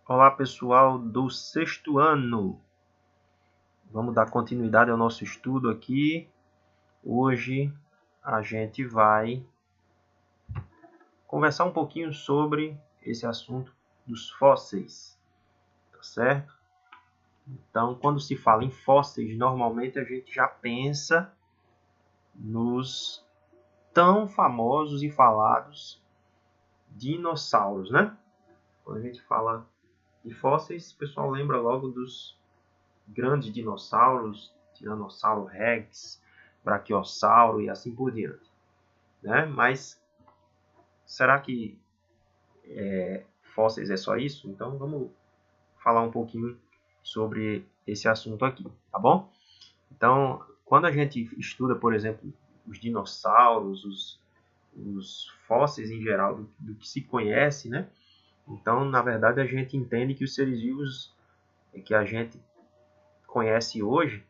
Olá pessoal do sexto ano, vamos dar continuidade ao nosso estudo aqui. Hoje a gente vai conversar um pouquinho sobre esse assunto dos fósseis, tá certo? Então, quando se fala em fósseis, normalmente a gente já pensa nos tão famosos e falados dinossauros, né? Quando a gente fala de fósseis, o pessoal lembra logo dos grandes dinossauros, Tiranossauro Rex, Brachiosauro e assim por diante, né? Mas será que fósseis é só isso? Então vamos falar um pouquinho sobre esse assunto aqui, tá bom? Então, quando a gente estuda, por exemplo, os dinossauros, os fósseis em geral, do que se conhece, né? Então, na verdade, a gente entende que os seres vivos que a gente conhece hoje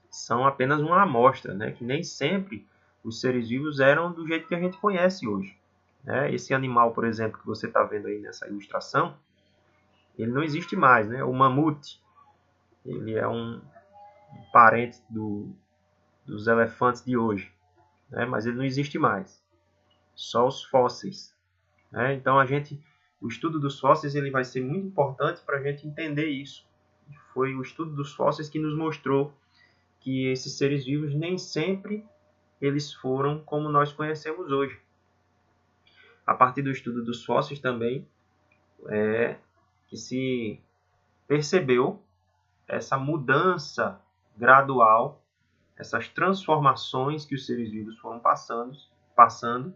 são apenas uma amostra, né? Que nem sempre os seres vivos eram do jeito que a gente conhece hoje, né? Esse animal, por exemplo, que você está vendo aí nessa ilustração, ele não existe mais, né? O mamute, ele é um parente dos elefantes de hoje, né? Mas ele não existe mais, só os fósseis, né? Então o estudo dos fósseis ele vai ser muito importante para a gente entender isso. Foi o estudo dos fósseis que nos mostrou que esses seres vivos nem sempre eles foram como nós conhecemos hoje. A partir do estudo dos fósseis também que se percebeu essa mudança gradual, essas transformações que os seres vivos foram passando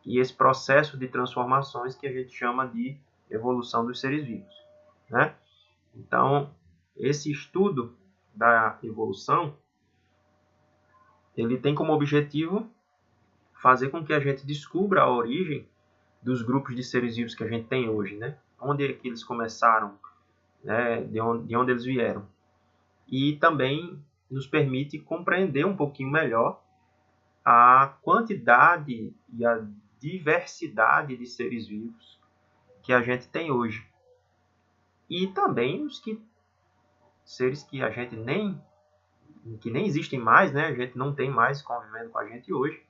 e esse processo de transformações que a gente chama de evolução dos seres vivos, né? Então, esse estudo da evolução, ele tem como objetivo fazer com que a gente descubra a origem dos grupos de seres vivos que a gente tem hoje, né? Onde é que eles começaram, né? De onde eles vieram. E também nos permite compreender um pouquinho melhor a quantidade e a diversidade de seres vivos que a gente tem hoje. E também seres que a gente que nem existem mais, né? A gente não tem mais convivendo com a gente hoje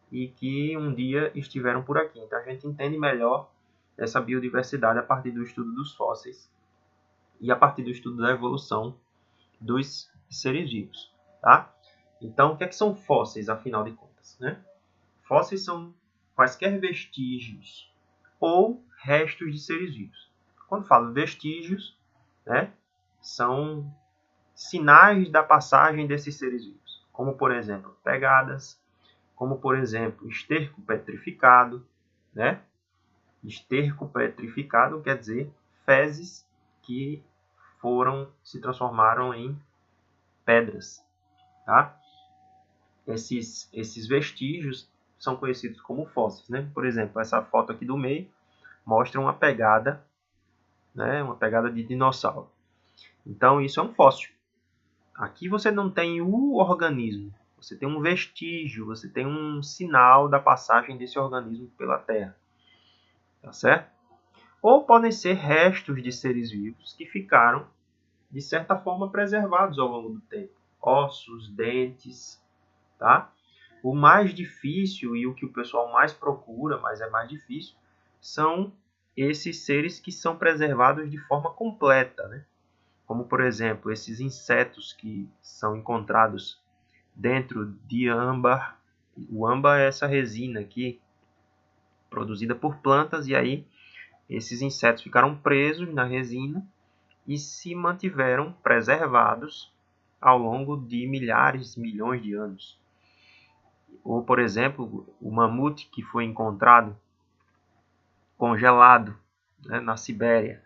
e que um dia estiveram por aqui. Então a gente entende melhor essa biodiversidade a partir do estudo dos fósseis e a partir do estudo da evolução dos seres vivos, tá? Então, o que são fósseis, afinal de contas, né? Fósseis são quaisquer vestígios ou restos de seres vivos. Quando falo vestígios, né, são sinais da passagem desses seres vivos, como, por exemplo, pegadas, como, por exemplo, esterco petrificado, né? Esterco petrificado quer dizer fezes que se transformaram em pedras, tá? Esses vestígios são conhecidos como fósseis, né? Por exemplo, essa foto aqui do meio mostra uma pegada, né? Uma pegada de dinossauro. Então isso é um fóssil. Aqui você não tem o organismo, você tem um vestígio, você tem um sinal da passagem desse organismo pela Terra, tá certo? Ou podem ser restos de seres vivos que ficaram de certa forma preservados ao longo do tempo, ossos, dentes, tá? O mais difícil e o que o pessoal mais procura, mas é mais difícil, são esses seres que são preservados de forma completa, né? Como, por exemplo, esses insetos que são encontrados dentro de âmbar. O âmbar é essa resina aqui, produzida por plantas, e aí esses insetos ficaram presos na resina e se mantiveram preservados ao longo de milhares, milhões de anos. Ou, por exemplo, o mamute que foi encontrado congelado, né, na Sibéria.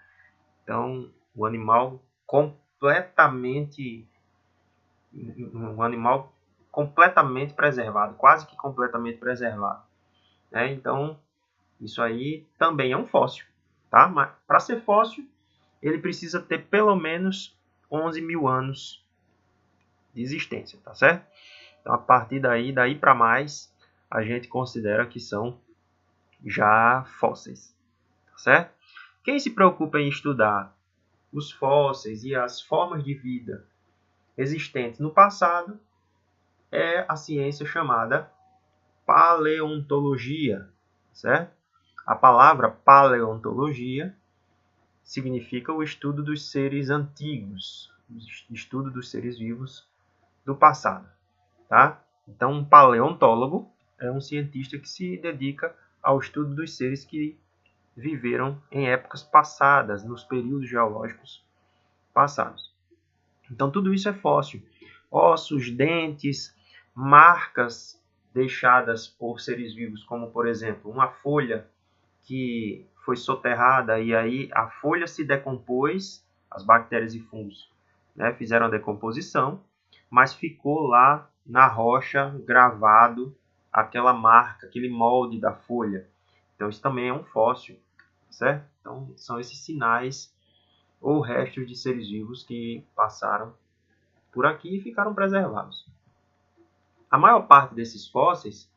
Então, o animal completamente preservado, quase que completamente preservado, né? Então, isso aí também é um fóssil, tá? Mas para ser fóssil, ele precisa ter pelo menos 11 mil anos de existência, tá certo? Então, a partir daí para mais, a gente considera que são já fósseis, tá certo? Quem se preocupa em estudar os fósseis e as formas de vida existentes no passado é a ciência chamada paleontologia, certo? A palavra paleontologia significa o estudo dos seres antigos, o estudo dos seres vivos do passado, tá? Então, um paleontólogo é um cientista que se dedica ao estudo dos seres que viveram em épocas passadas, nos períodos geológicos passados. Então, tudo isso é fóssil. Ossos, dentes, marcas deixadas por seres vivos, como, por exemplo, uma folha que foi soterrada e aí a folha se decompôs, as bactérias e fungos, né, fizeram a decomposição, mas ficou lá na rocha gravado aquela marca, aquele molde da folha. Então, isso também é um fóssil, certo? Então, são esses sinais ou restos de seres vivos que passaram por aqui e ficaram preservados. A maior parte desses fósseis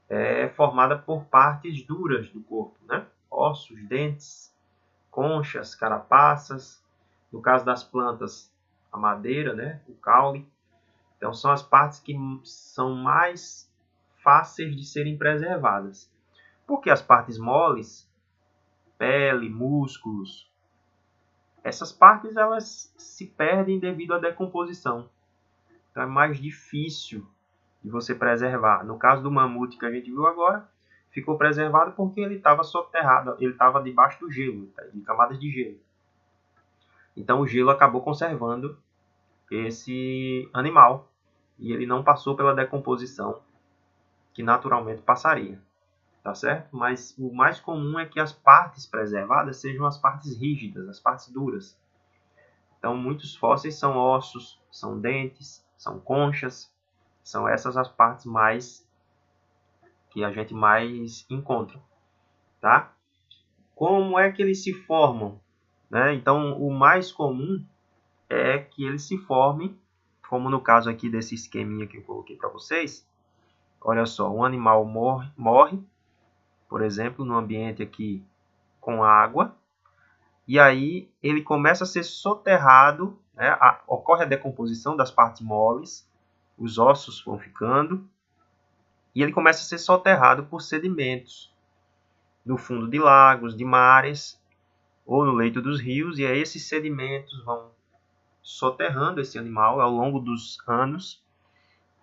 é formada por partes duras do corpo, né? Ossos, dentes, conchas, carapaças. No caso das plantas, a madeira, né? O caule. Então, são as partes que são mais fáceis de serem preservadas. Porque as partes moles, pele, músculos, essas partes elas se perdem devido à decomposição. Então, é mais difícil de você preservar. No caso do mamute que a gente viu agora, ficou preservado porque ele estava soterrado, ele estava debaixo do gelo, de camadas de gelo. Então o gelo acabou conservando esse animal e ele não passou pela decomposição que naturalmente passaria, tá certo? Mas o mais comum é que as partes preservadas sejam as partes rígidas, as partes duras. Então muitos fósseis são ossos, são dentes, são conchas, são essas as partes mais que a gente mais encontra, tá? Como é que eles se formam? Né? Então, o mais comum é que eles se formem, como no caso aqui desse esqueminha que eu coloquei para vocês. Olha só, um animal morre, por exemplo, no ambiente aqui com água, e aí ele começa a ser soterrado, né? Ocorre a decomposição das partes moles, os ossos vão ficando, e ele começa a ser soterrado por sedimentos no fundo de lagos, de mares ou no leito dos rios, e aí esses sedimentos vão soterrando esse animal ao longo dos anos,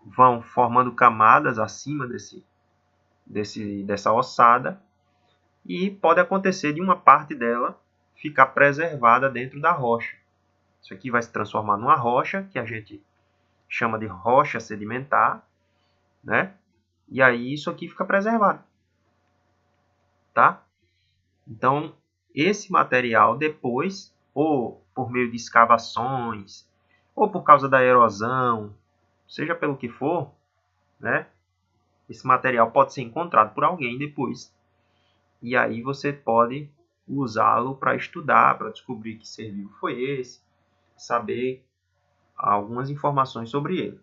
vão formando camadas acima dessa ossada, e pode acontecer de uma parte dela ficar preservada dentro da rocha. Isso aqui vai se transformar numa rocha, que a gente chama de rocha sedimentar, né? E aí isso aqui fica preservado, tá? Então, esse material depois, ou por meio de escavações, ou por causa da erosão, seja pelo que for, né? Esse material pode ser encontrado por alguém depois. E aí você pode usá-lo para estudar, para descobrir que ser vivo foi esse, saber algumas informações sobre ele.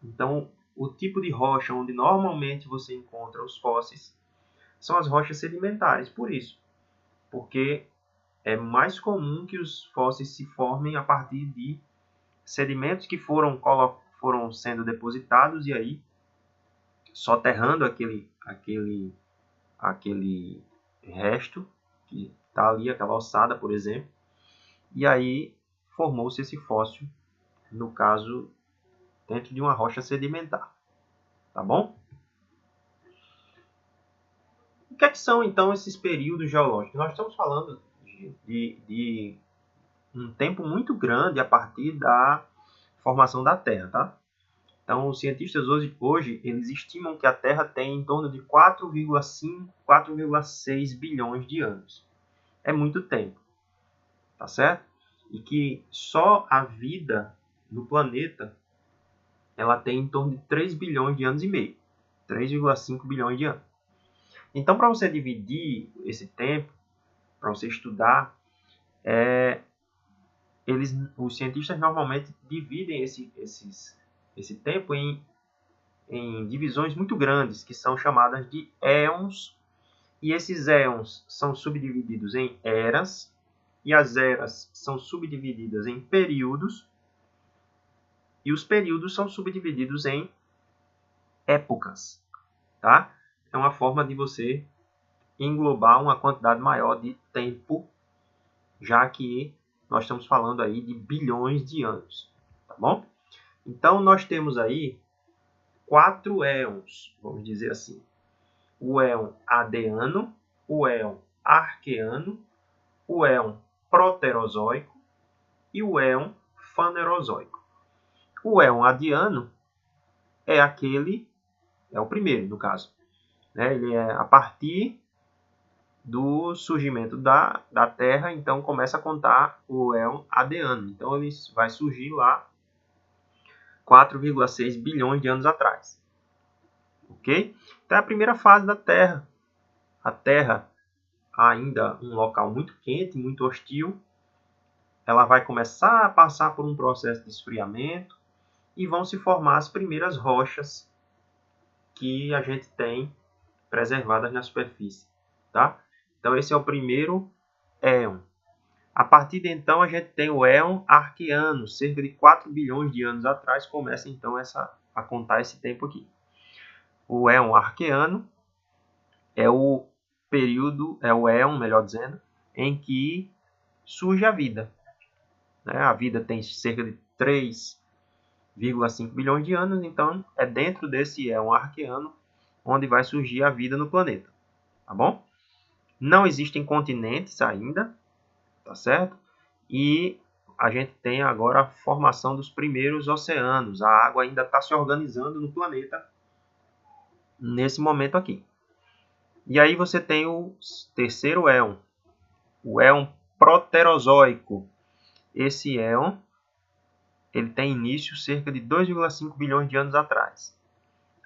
Então, o tipo de rocha onde normalmente você encontra os fósseis são as rochas sedimentares, por isso. Porque é mais comum que os fósseis se formem a partir de sedimentos que foram sendo depositados e aí soterrando aquele resto que está ali, aquela ossada, por exemplo, e aí formou-se esse fóssil, no caso, dentro de uma rocha sedimentar. Tá bom? O que é que são, então, esses períodos geológicos? Nós estamos falando de um tempo muito grande a partir da formação da Terra, tá? Então, os cientistas hoje eles estimam que a Terra tem em torno de 4,5, 4,6 bilhões de anos. É muito tempo, tá certo? E que só a vida no planeta ela tem em torno de 3 bilhões de anos e meio, 3,5 bilhões de anos. Então, para você dividir esse tempo, para você estudar, os cientistas normalmente dividem esse tempo em divisões muito grandes, que são chamadas de éons E esses éons são subdivididos em eras, e as eras são subdivididas em períodos, e os períodos são subdivididos em épocas, tá? É uma forma de você englobar uma quantidade maior de tempo, já que nós estamos falando aí de bilhões de anos, tá bom? Então, nós temos aí 4 éons, vamos dizer assim. O éon Adeano, o éon Arqueano, o éon Proterozoico e o éon Fanerozoico. O éon Adiano é o primeiro, no caso. Ele é a partir do surgimento da Terra, então começa a contar o éon Adeano. Então ele vai surgir lá 4,6 bilhões de anos atrás. Ok? Então é a primeira fase da Terra. A Terra, ainda um local muito quente, muito hostil, ela vai começar a passar por um processo de esfriamento e vão se formar as primeiras rochas que a gente tem preservadas na superfície, tá? Então esse é o primeiro éon. A partir de então a gente tem o éon Arqueano, cerca de 4 bilhões de anos atrás começa então a contar esse tempo aqui. O éon Arqueano é o período, é o éon, melhor dizendo, em que surge a vida. A vida tem cerca de 3,5 bilhões de anos, então é dentro desse éon Arqueano onde vai surgir a vida no planeta, tá bom? Não existem continentes ainda, tá certo? E a gente tem agora a formação dos primeiros oceanos. A água ainda está se organizando no planeta nesse momento aqui. E aí você tem o terceiro éon, o éon Proterozoico. Esse éon ele tem início cerca de 2,5 bilhões de anos atrás.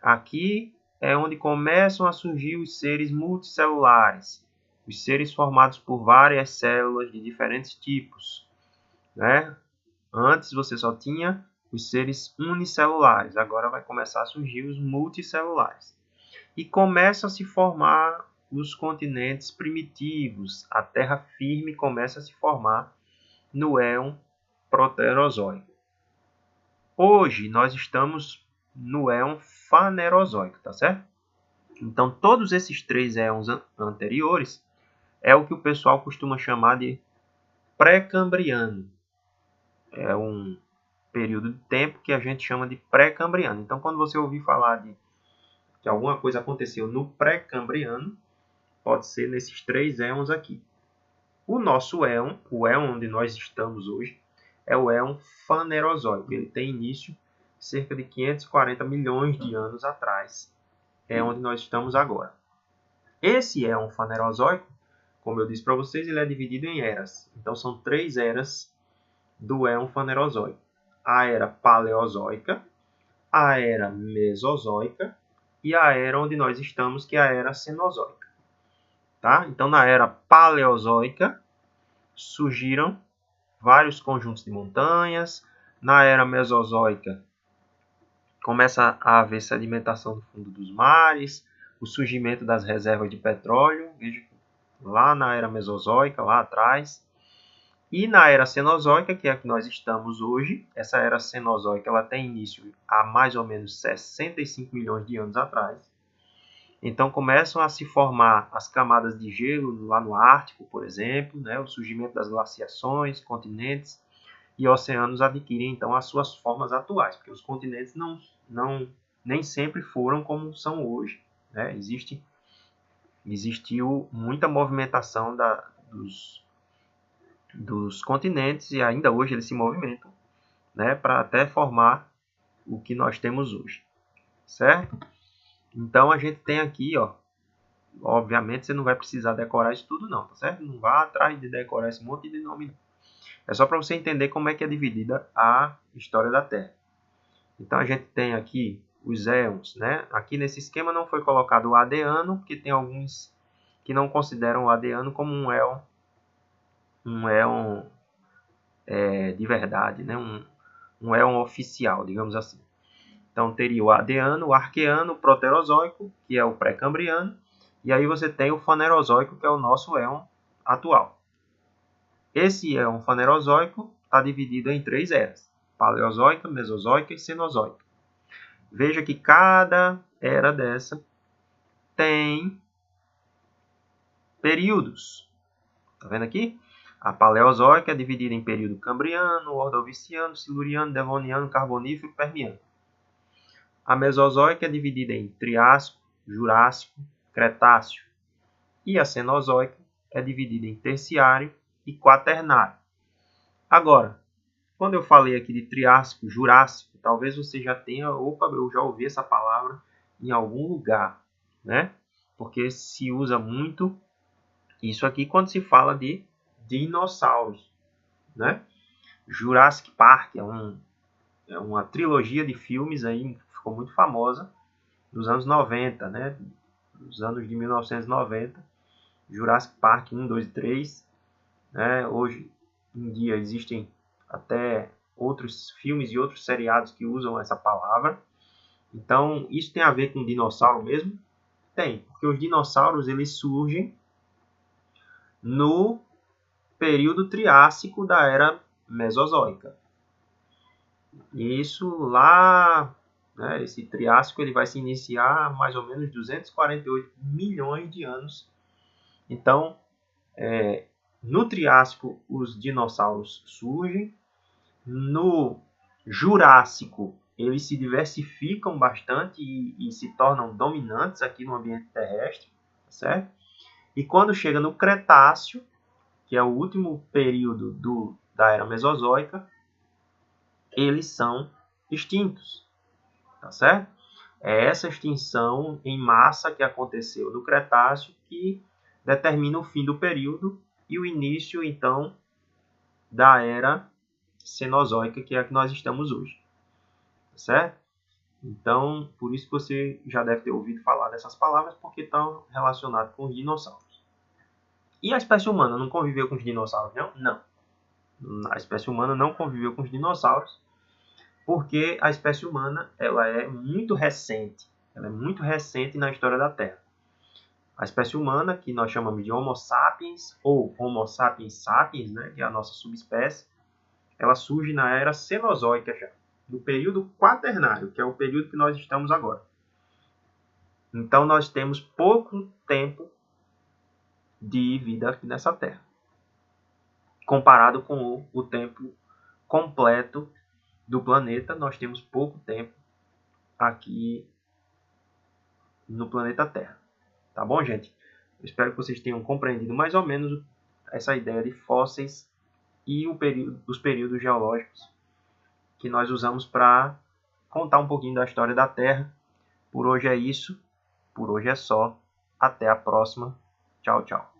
Aqui é onde começam a surgir os seres multicelulares, os seres formados por várias células de diferentes tipos, né? Antes você só tinha os seres unicelulares, agora vai começar a surgir os multicelulares. E começam a se formar os continentes primitivos, a terra firme começa a se formar no éon Proterozoico. Hoje nós estamos no éon Fanerozoico, tá certo? Então todos esses 3 éons anteriores é o que o pessoal costuma chamar de pré-cambriano. É um período de tempo que a gente chama de pré-cambriano. Então quando você ouvir falar de que alguma coisa aconteceu no pré-cambriano, pode ser nesses 3 éons aqui. O nosso éon, o éon onde nós estamos hoje, é o éon Fanerozoico. Ele tem início cerca de 540 milhões de anos atrás. É onde nós estamos agora. Esse éon Fanerozoico, como eu disse para vocês, ele é dividido em eras. Então são 3 eras do éon Fanerozoico. A era Paleozoica, a era Mesozoica e a era onde nós estamos, que é a era Cenozoica. Tá? Então, na era Paleozoica, surgiram vários conjuntos de montanhas. Na era Mesozoica, começa a haver sedimentação do fundo dos mares, o surgimento das reservas de petróleo, veja, lá na era Mesozoica, lá atrás. E na era Cenozoica, que é a que nós estamos hoje, essa era Cenozoica ela tem início há mais ou menos 65 milhões de anos atrás. Então começam a se formar as camadas de gelo lá no Ártico, por exemplo, né? O surgimento das glaciações, continentes e oceanos adquirem então as suas formas atuais, porque os continentes nem sempre foram como são hoje, né? Existiu muita movimentação dos continentes e ainda hoje eles se movimentam, né, para até formar o que nós temos hoje, certo? Então a gente tem aqui, ó, obviamente você não vai precisar decorar isso tudo não, tá certo? Não vá atrás de decorar esse monte de nome. É só para você entender como é que é dividida a história da Terra. Então a gente tem aqui os éons, né? Aqui nesse esquema não foi colocado o Adeano, porque tem alguns que não consideram o Adeano como um éon de verdade, né? Um éon oficial, digamos assim. Então teria o Adeano, o Arqueano, o Proterozoico, que é o pré-cambriano, E aí você tem o Fanerozoico, que é o nosso éon atual. Esse éon Fanerozoico está dividido em 3 eras: Paleozoica, Mesozoica e Cenozoica. Veja que cada era dessa tem períodos. Tá vendo aqui? A Paleozoica é dividida em período Cambriano, Ordoviciano, Siluriano, Devoniano, Carbonífero e Permiano. A Mesozoica é dividida em Triássico, Jurássico, Cretáceo. E a Cenozoica é dividida em Terciário e Quaternário. Agora, quando eu falei aqui de Triássico, Jurássico, talvez você já tenha, opa, eu já ouvi essa palavra em algum lugar, né? Porque se usa muito isso aqui quando se fala de dinossauros, né? Jurassic Park é uma trilogia de filmes aí que ficou muito famosa nos anos 90, né? Nos anos de 1990. Jurassic Park 1, 2 e 3. Né? Hoje em dia existem até outros filmes e outros seriados que usam essa palavra. Então, isso tem a ver com dinossauro mesmo? Tem, porque os dinossauros eles surgem no período Triássico da Era Mesozoica. Isso lá, né, esse Triássico ele vai se iniciar há mais ou menos 248 milhões de anos. Então, no Triássico os dinossauros surgem. No Jurássico eles se diversificam bastante e se tornam dominantes aqui no ambiente terrestre, certo? E quando chega no Cretáceo, que é o último período da Era Mesozoica, eles são extintos, tá certo? É essa extinção em massa que aconteceu no Cretáceo que determina o fim do período e o início, então, da Era Cenozoica, que é a que nós estamos hoje, tá certo? Então, por isso que você já deve ter ouvido falar dessas palavras, porque estão relacionadas com os dinossauros. E a espécie humana não conviveu com os dinossauros, não? Não. A espécie humana não conviveu com os dinossauros, porque a espécie humana ela é muito recente. Ela é muito recente na história da Terra. A espécie humana, que nós chamamos de Homo sapiens, ou Homo sapiens sapiens, né, que é a nossa subespécie, ela surge na Era Cenozoica já, no período Quaternário, que é o período que nós estamos agora. Então, nós temos pouco tempo de vida aqui nessa Terra, comparado com o tempo completo do planeta. Nós temos pouco tempo aqui no planeta Terra. Tá bom, gente? Eu espero que vocês tenham compreendido mais ou menos essa ideia de fósseis e os períodos geológicos que nós usamos para contar um pouquinho da história da Terra. Por hoje é isso. Por hoje é só. Até a próxima. Tchau, tchau.